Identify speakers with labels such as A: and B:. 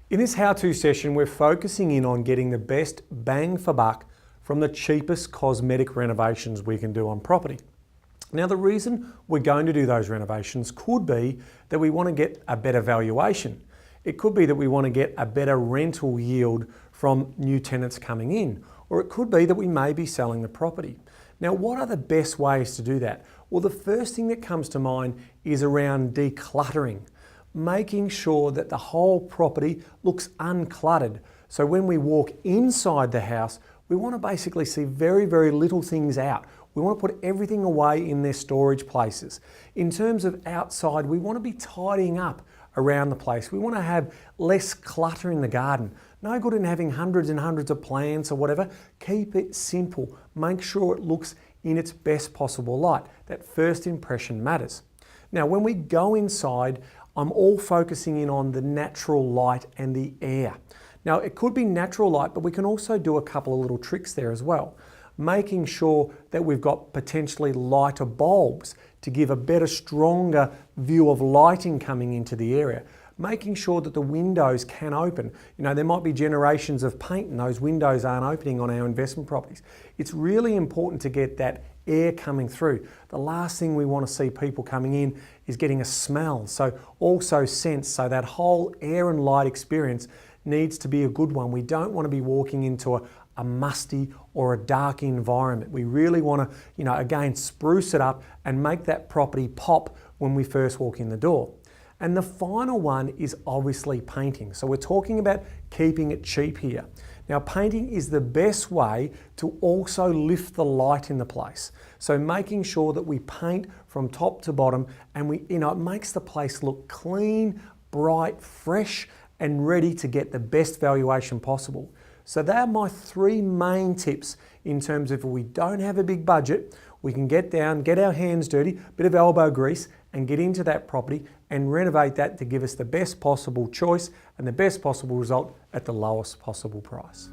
A: In this how-to session, we're focusing in on getting the best bang for buck from the cheapest cosmetic renovations we can do on property. Now, the reason we're going to do those renovations could be that we want to get a better valuation. It could be that we want to get a better rental yield from new tenants coming in, or it could be that we may be selling the property. Now, what are the best ways to do that? Well, the first thing that comes to mind is around decluttering, making sure that the whole property looks uncluttered. So when we walk inside the house, we want to basically see very, very little things out. We want to put everything away in their storage places. In terms of outside, we want to be tidying up around the place. We want to have less clutter in the garden. No good in having hundreds and hundreds of plants or whatever. Keep it simple. Make sure it looks in its best possible light. That first impression matters. Now, when we go inside, I'm all focusing in on the natural light and the air. Now, it could be natural light, but we can also do a couple of little tricks there as well. Making sure that we've got potentially lighter bulbs to give a better, stronger view of lighting coming into the area. Making sure that the windows can open. You know, there might be generations of paint and those windows aren't opening on our investment properties. It's really important to get that air coming through. The last thing we want to see people coming in is getting a smell. So also sense, so that whole air and light experience needs to be a good one. We don't want to be walking into a musty or a dark environment. We really want to, again, spruce it up and make that property pop when we first walk in the door. And the final one is obviously painting. So we're talking about keeping it cheap here. Now, painting is the best way to also lift the light in the place. So making sure that we paint from top to bottom and it makes the place look clean, bright, fresh, and ready to get the best valuation possible. So they are my three main tips in terms of if we don't have a big budget, we can get down, get our hands dirty, bit of elbow grease, and get into that property and renovate that to give us the best possible choice and the best possible result at the lowest possible price.